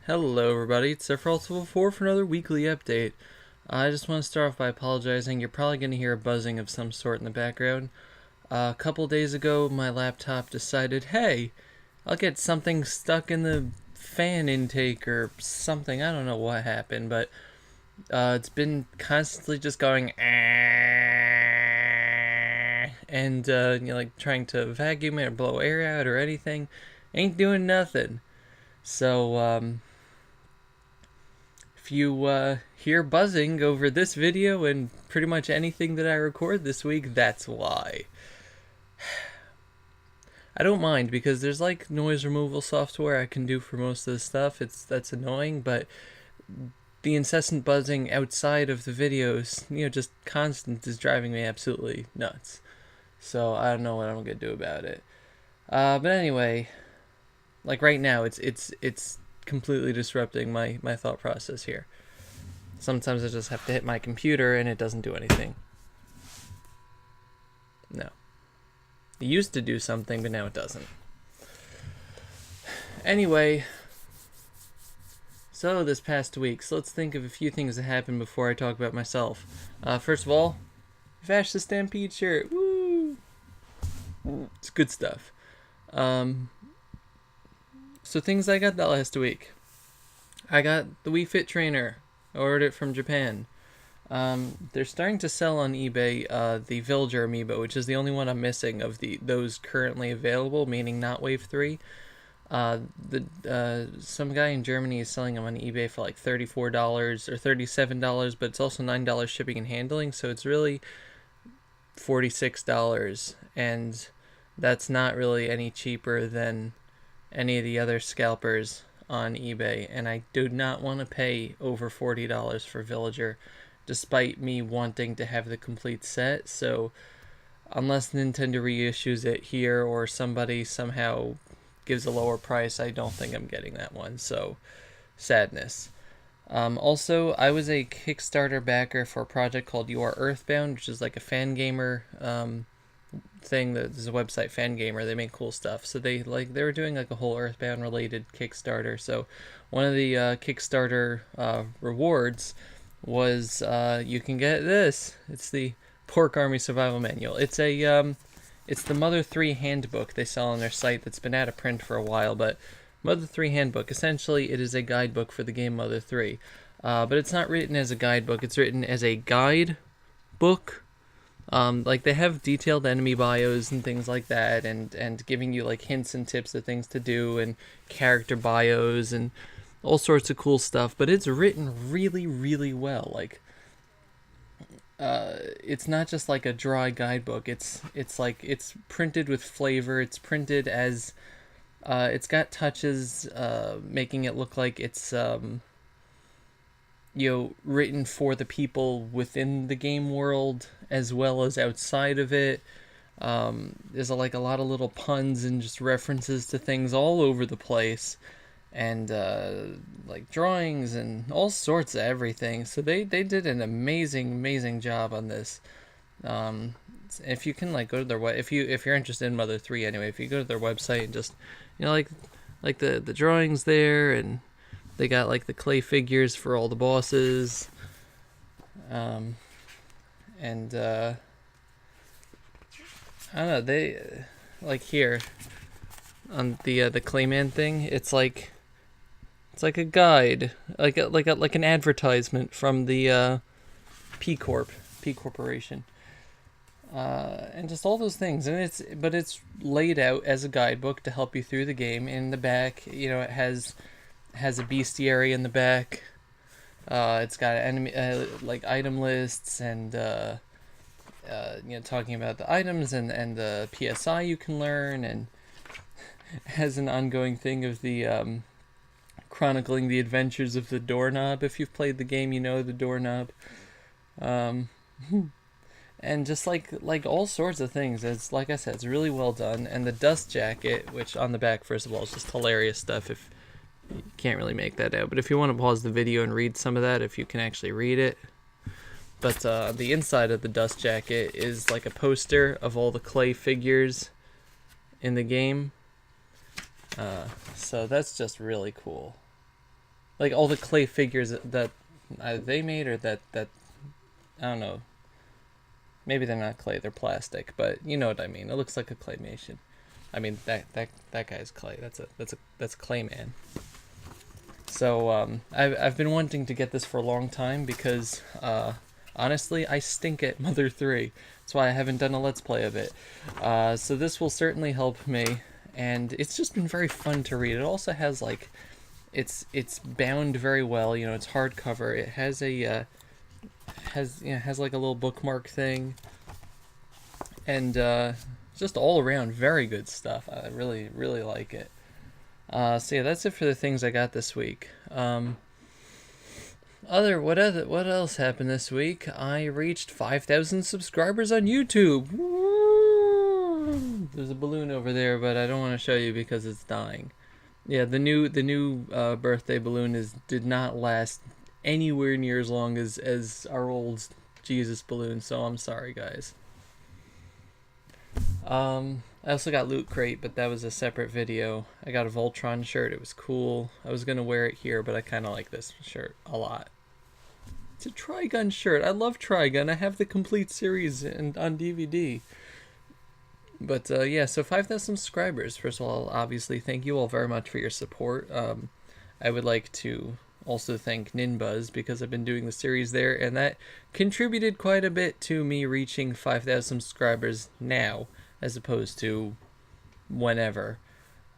Hello everybody, it's Sephiroth4 for another weekly update. I just want to start off by apologizing. You're probably going to hear a buzzing of some sort in the background. A couple days ago, my laptop decided, hey, I'll get something stuck in the fan intake or something. I don't know what happened, but it's been constantly just going and like trying to vacuum it or blow air out or anything. Ain't doing nothing. So if you hear buzzing over this video and pretty much anything that I record this week, that's why. I don't mind because there's like noise removal software I can do for most of the stuff. That's annoying, but the incessant buzzing outside of the videos, just constant, is driving me absolutely nuts. So I don't know what I'm gonna do about it. But anyway, like right now, it's completely disrupting my thought process here. Sometimes I just have to hit my computer and it doesn't do anything. No. It used to do something, but now it doesn't. Anyway, so this past week, so let's think of a few things that happened before I talk about myself. First of all, Vash the Stampede shirt. Woo! It's good stuff. So things I got that last week. I got the Wii Fit Trainer. I ordered it from Japan. They're starting to sell on eBay the Villager amiibo, which is the only one I'm missing of those currently available, meaning not Wave 3. Some guy in Germany is selling them on eBay for like $34 or $37, but it's also $9 shipping and handling, so it's really $46, and that's not really any cheaper than any of the other scalpers on eBay, and I do not want to pay over $40 for Villager, despite me wanting to have the complete set. So unless Nintendo reissues it here or somebody somehow gives a lower price, I don't think I'm getting that one. So sadness. Also, I was a Kickstarter backer for a project called You Are Earthbound, which is like a fan gamer thing. There's a website, Fangamer. They make cool stuff. So they were doing like a whole Earthbound related Kickstarter. So one of the Kickstarter rewards was you can get this. It's the Pork Army Survival Manual. It's the Mother 3 handbook they sell on their site that's been out of print for a while, but Mother 3 handbook, essentially it is a guidebook for the game Mother 3. But it's not written as a guidebook, it's written as a guide book. Like they have detailed enemy bios and things like that, and giving you like hints and tips of things to do, and character bios and all sorts of cool stuff, but it's written really, really well. Like, it's not just like a dry guidebook. It's printed with flavor. It's printed as, it's got touches, making it look like it's, written for the people within the game world as well as outside of it. There's a lot of little puns and just references to things all over the place, and like drawings and all sorts of everything. So they did an amazing job on this. If you can go to their if you're interested in Mother 3 anyway, if you go to their website and just like the drawings there, and they got like the clay figures for all the bosses, and I don't know, they here on the Clayman thing, it's like a guide, like an advertisement from the P Corporation, and just all those things. And it's laid out as a guidebook to help you through the game. In the back, it has a bestiary in the back. It's got enemy item lists, and talking about the items and the PSI you can learn, and has an ongoing thing of the chronicling the adventures of the doorknob. If you've played the game, you know the doorknob. And just like all sorts of things. It's, like I said, it's really well done. And the dust jacket, which on the back, first of all, is just hilarious stuff. If you can't really make that out, but if you want to pause the video and read some of that, if you can actually read it. But the inside of the dust jacket is like a poster of all the clay figures in the game. So that's just really cool. like all the clay figures that they made, or that I don't know. Maybe they're not clay; they're plastic, but you know what I mean. It looks like a claymation. I mean that guy's clay. That's Clayman. So I've been wanting to get this for a long time because honestly I stink at Mother 3. That's why I haven't done a Let's Play of it. So this will certainly help me, and it's just been very fun to read. It also has like it's bound very well. You know, it's hardcover. It has a has like a little bookmark thing, and just all around very good stuff. I really like it. So yeah, that's it for the things I got this week. What else happened this week? I reached 5,000 subscribers on YouTube. Woo! There's a balloon over there, but I don't want to show you because it's dying. Yeah, the new birthday balloon did not last anywhere near as long as our old Jesus balloon. So I'm sorry, guys. I also got Loot Crate, but that was a separate video. I got a Voltron shirt. It was cool. I was gonna wear it here, but I kind of like this shirt a lot. It's a Trigun shirt. I love Trigun. I have the complete series on DVD. But yeah, so 5,000 subscribers. First of all, obviously, thank you all very much for your support. I would like to also thank Ninbuzz because I've been doing the series there, and that contributed quite a bit to me reaching 5,000 subscribers now, as opposed to whenever.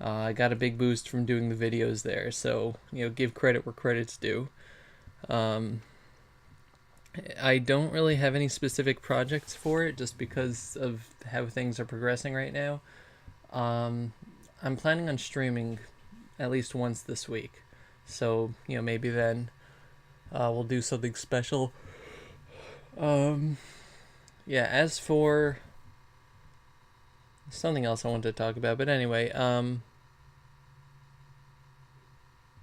I got a big boost from doing the videos there, so, you know, give credit where credit's due. I don't really have any specific projects for it, just because of how things are progressing right now. I'm planning on streaming at least once this week, so, you know, maybe then we'll do something special. Yeah, as for something else I wanted to talk about, but anyway,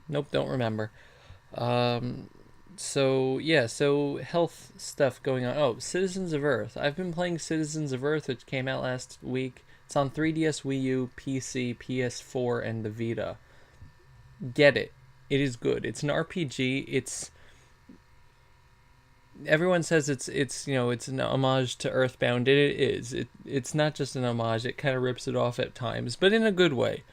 nope, don't remember. So yeah, so health stuff going on. Oh, Citizens of Earth. I've been playing Citizens of Earth, which came out last week. It's on 3DS, Wii U, PC, PS4, and the Vita. Get it. It is good. It's an RPG. Everyone says it's you know, it's an homage to Earthbound. It is. It's not just an homage. It kind of rips it off at times, but in a good way,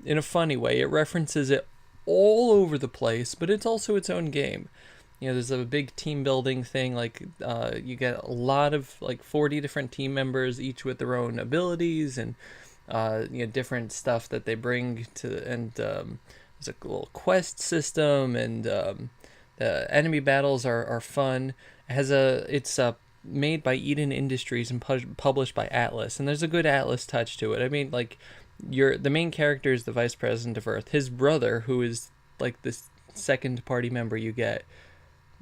in a funny way. It references it all over the place, but it's also its own game. You know, there's a big team building thing. Like you get a lot of like 40 different team members, each with their own abilities and you know, different stuff that they bring to, and there's a little quest system, and the enemy battles are fun. It's made by Eden Industries and published by Atlas, and there's a good Atlas touch to it. I mean, like, the main character is the Vice President of Earth. His brother, who is like this second party member you get,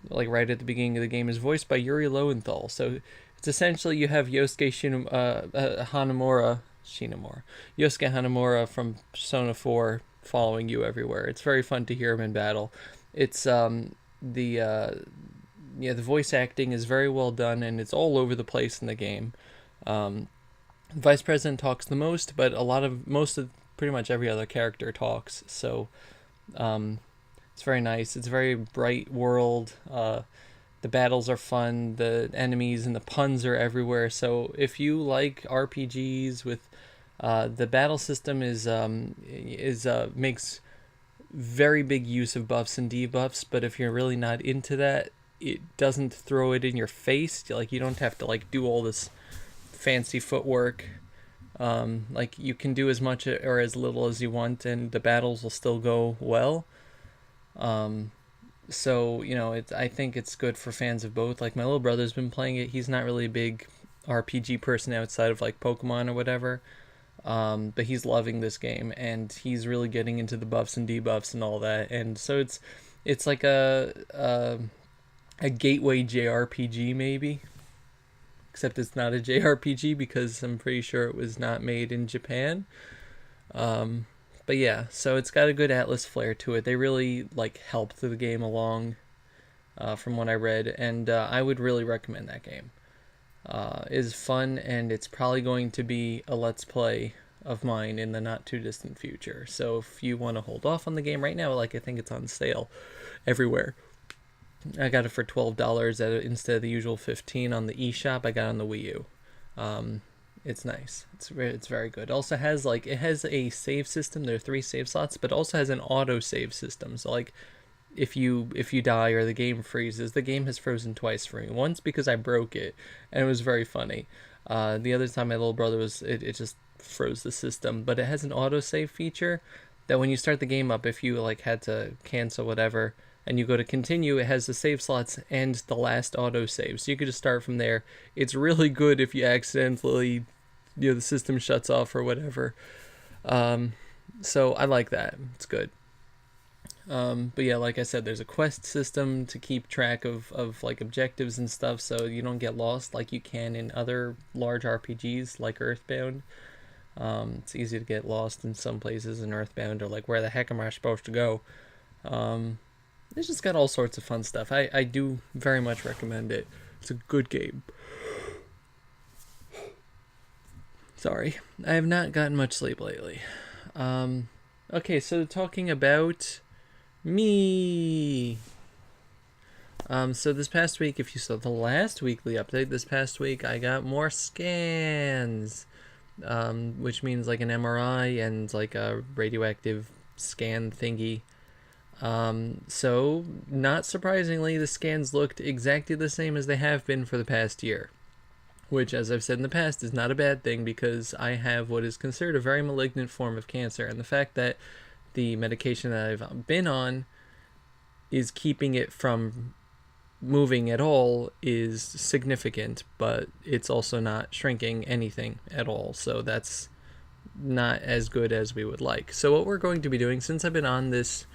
like right at the beginning of the game, is voiced by Yuri Lowenthal. So it's essentially you have Yosuke Hanamura from Persona 4 following you everywhere. It's very fun to hear him in battle. It's the voice acting is very well done, and it's all over the place in the game. Vice President talks the most, but most of pretty much every other character talks. So it's very nice. It's a very bright world. The battles are fun. The enemies and the puns are everywhere. So if you like RPGs with the battle system makes very big use of buffs and debuffs, but if you're really not into that, it doesn't throw it in your face. Like, you don't have to like do all this fancy footwork. Like, you can do as much or as little as you want, and the battles will still go well. So, you know, I think it's good for fans of both. Like, my little brother's been playing it. He's not really a big RPG person outside of like Pokemon or whatever, but he's loving this game, and he's really getting into the buffs and debuffs and all that. And so it's like a gateway JRPG maybe, except it's not a JRPG because I'm pretty sure it was not made in Japan. But yeah, so it's got a good Atlas flair to it. They really like helped the game along, from what I read, and I would really recommend that game. It is fun, and it's probably going to be a Let's Play of mine in the not too distant future. So if you want to hold off on the game right now, like I think it's on sale everywhere. I got it for $12 instead of the usual 15 on the eShop. I got it on the Wii U. It's nice. It's very good. It also has it has a save system. There are 3 save slots, but it also has an auto save system. So like if you die or the game freezes, the game has frozen twice for me. Once because I broke it, and it was very funny. The other time my little brother it just froze the system. But it has an auto save feature that when you start the game up, if you like had to cancel whatever and you go to continue, it has the save slots and the last auto save, so you could just start from there. It's really good if you accidentally, the system shuts off or whatever. So I like that. It's good. But yeah, like I said, there's a quest system to keep track of like objectives and stuff, so you don't get lost like you can in other large RPGs like Earthbound. It's easy to get lost in some places in Earthbound, or like, where the heck am I supposed to go? It's just got all sorts of fun stuff. I do very much recommend it. It's a good game. Sorry, I have not gotten much sleep lately. Okay, so talking about me. So this past week, if you saw the last weekly update, this past week I got more scans, which means like an MRI and like a radioactive scan thingy. So not surprisingly, the scans looked exactly the same as they have been for the past year, which, as I've said in the past, is not a bad thing, because I have what is considered a very malignant form of cancer, and the fact that the medication that I've been on is keeping it from moving at all is significant, but it's also not shrinking anything at all, so that's not as good as we would like. So what we're going to be doing, since I've been on this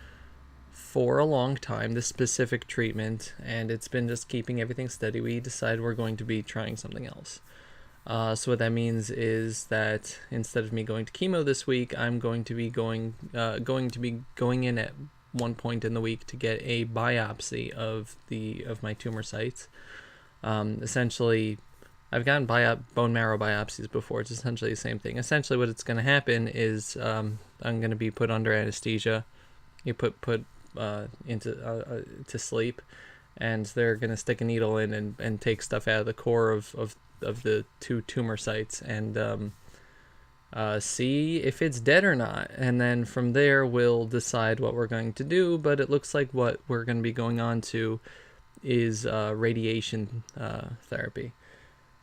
for a long time, this specific treatment, and it's been just keeping everything steady, we decide we're going to be trying something else. So what that means is that instead of me going to chemo this week, I'm going to be going in at one point in the week to get a biopsy of my tumor sites. Essentially, I've gotten bone marrow biopsies before. It's essentially the same thing. Essentially, what it's going to happen is I'm going to be put under anesthesia. You put into to sleep, and they're going to stick a needle in and take stuff out of the core of the 2 tumor sites and see if it's dead or not. And then from there, we'll decide what we're going to do. But it looks like what we're going to be going on to is radiation therapy.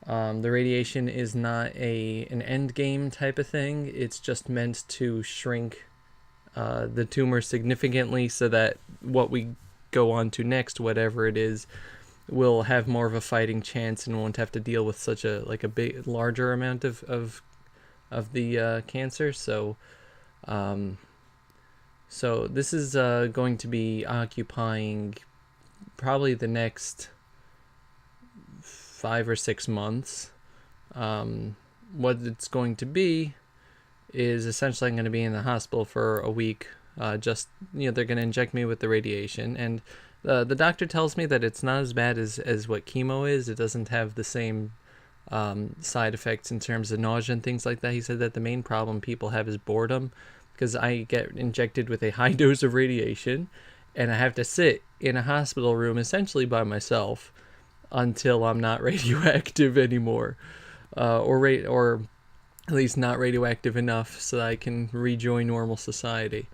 The radiation is not an end game type of thing. It's just meant to shrink the tumor significantly, so that what we go on to next, whatever it is, will have more of a fighting chance and won't have to deal with such a larger amount of the cancer. So this is going to be occupying probably the next 5 or 6 months. What it's going to be is essentially I'm going to be in the hospital for a week. They're going to inject me with the radiation, and the doctor tells me that it's not as bad as what chemo is. It doesn't have the same side effects in terms of nausea and things like that. He said that the main problem people have is boredom, because I get injected with a high dose of radiation, and I have to sit in a hospital room essentially by myself until I'm not radioactive anymore, or at least not radioactive enough so that I can rejoin normal society.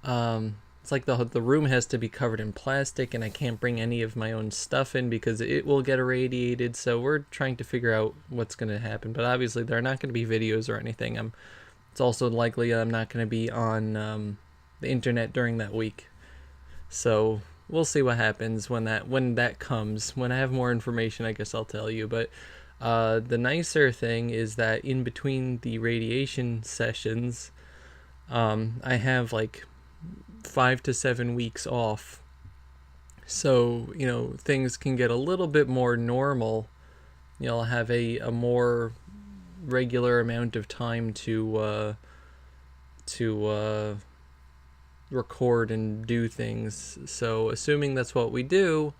It's like the room has to be covered in plastic, and I can't bring any of my own stuff in because it will get irradiated. So we're trying to figure out what's going to happen. But obviously there are not going to be videos or anything. It's also likely I'm not going to be on the internet during that week. So we'll see what happens when that comes. When I have more information, I guess I'll tell you. But the nicer thing is that in between the radiation sessions, I have 5 to 7 weeks off. So, things can get a little bit more normal. I'll have a more regular amount of time to record and do things. So, assuming that's what we do,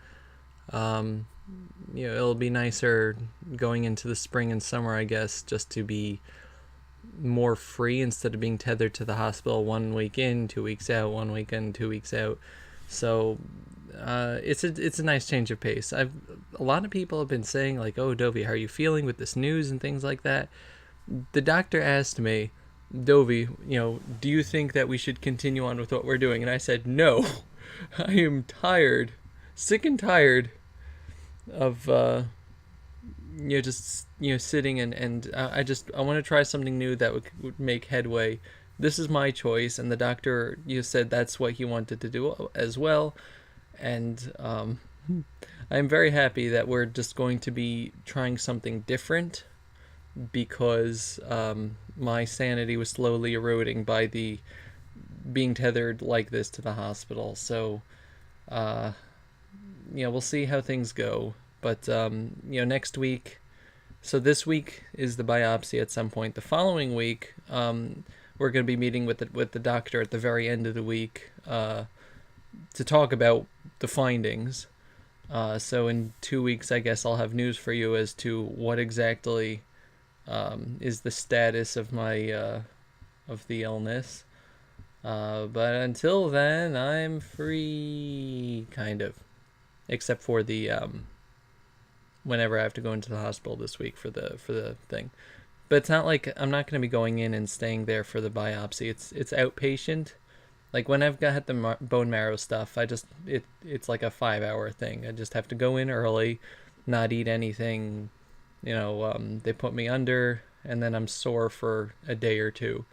it'll be nicer going into the spring and summer, I guess, just to be more free instead of being tethered to the hospital 1 week in, 2 weeks out, 1 week in, 2 weeks out. So it's a nice change of pace. A lot of people have been saying like, "Oh, Dovey, how are you feeling with this news and things like that?" The doctor asked me, "Dovey, do you think that we should continue on with what we're doing?" And I said, "No, I am tired, sick and tired of just sitting and I want to try something new that would make headway. This is my choice," and the doctor said that's what he wanted to do as well. And I'm very happy that we're just going to be trying something different, because my sanity was slowly eroding by the being tethered like this to the hospital. So we'll see how things go. But next week, so this week is the biopsy at some point. The following week, we're going to be meeting with the doctor at the very end of the week to talk about the findings. So in 2 weeks, I guess I'll have news for you as to what exactly is the status of my of the illness. But until then, I'm free, kind of, except for the whenever I have to go into the hospital this week for the thing. But it's not like I'm not going to be going in and staying there for the biopsy. It's outpatient. Like when I've got the bone marrow stuff, it's like a 5-hour thing. I just have to go in early, not eat anything. They put me under, and then I'm sore for a day or two,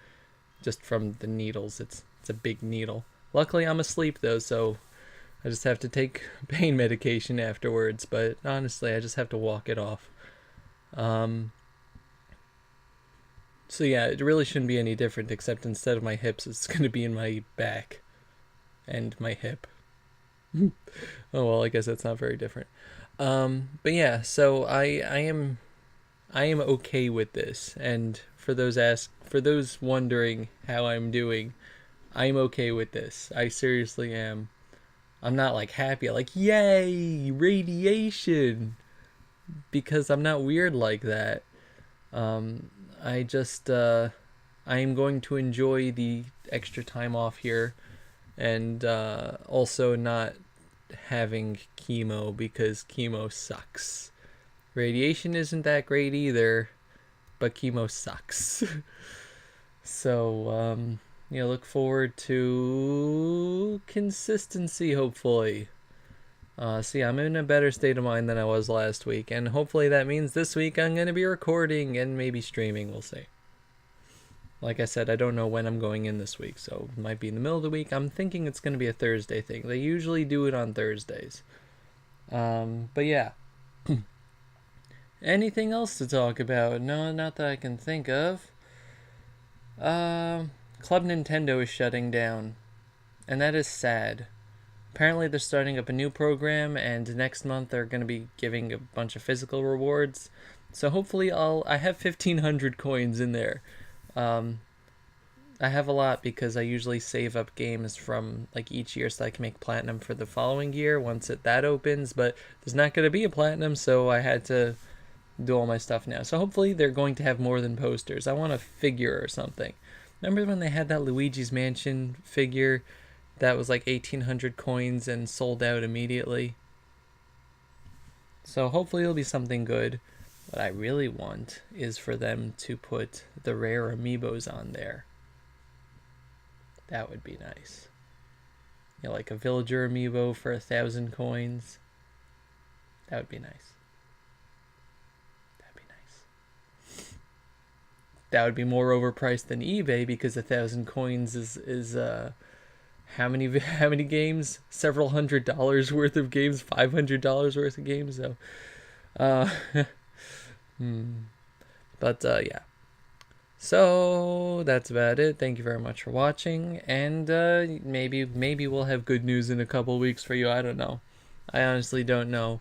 just from the needles. It's a big needle. Luckily, I'm asleep though, so I just have to take pain medication afterwards. But honestly, I just have to walk it off. So yeah, it really shouldn't be any different, except instead of my hips, it's going to be in my back and my hip. Oh well, I guess that's not very different. But yeah, so I am okay with this, and for those wondering how I'm doing, I'm okay with this. I seriously am. I'm not like happy, like yay radiation, because I'm not weird like that. I just I am going to enjoy the extra time off here, and also not having chemo, because chemo sucks. Radiation isn't that great either, but chemo sucks. So look forward to consistency, hopefully. See, I'm in a better state of mind than I was last week, and hopefully that means this week I'm going to be recording and maybe streaming. We'll see. Like I said, I don't know when I'm going in this week, so it might be in the middle of the week. I'm thinking it's going to be a Thursday thing. They usually do it on Thursdays. But yeah. Anything else to talk about? No, not that I can think of. Club Nintendo is shutting down, and that is sad. Apparently they're starting up a new program, and next month they're going to be giving a bunch of physical rewards. So hopefully I have 1,500 coins in there. I have a lot because I usually save up games from like each year so I can make platinum for the following year once that opens, but there's not going to be a platinum, so I had to do all my stuff now. So hopefully they're going to have more than posters. I want a figure or something. Remember when they had that Luigi's Mansion figure that was like 1,800 coins and sold out immediately? So hopefully it'll be something good. What I really want is for them to put the rare amiibos on there. That would be nice. Like a villager amiibo for 1,000 coins. That would be nice. That would be more overpriced than eBay, because 1,000 coins is how many games? Several $100s worth of games, $500 worth of games. So, but yeah. So that's about it. Thank you very much for watching, and maybe we'll have good news in a couple weeks for you. I don't know. I honestly don't know.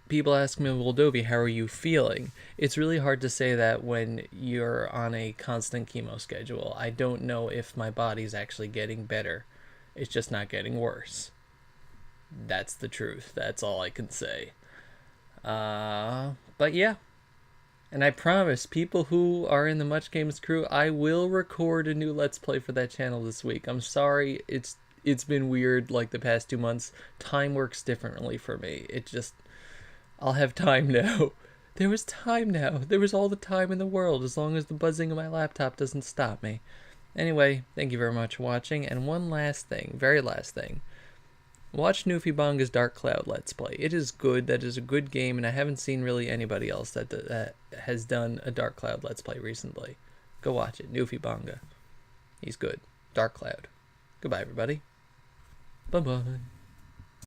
People ask me, well, Dobie, how are you feeling? It's really hard to say that when you're on a constant chemo schedule. I don't know if my body's actually getting better. It's just not getting worse. That's the truth. That's all I can say. But yeah. And I promise, people who are in the Much Games crew, I will record a new Let's Play for that channel this week. I'm sorry, it's been weird like the past 2 months. Time works differently for me. It just, I'll have time now. There was time now. There was all the time in the world, as long as the buzzing of my laptop doesn't stop me. Anyway, thank you very much for watching, and one last thing, very last thing. Watch Newfie Dark Cloud Let's Play. It is good. That is a good game, and I haven't seen really anybody else that has done a Dark Cloud Let's Play recently. Go watch it. Newfie He's good. Dark Cloud. Goodbye, everybody. Bye-bye.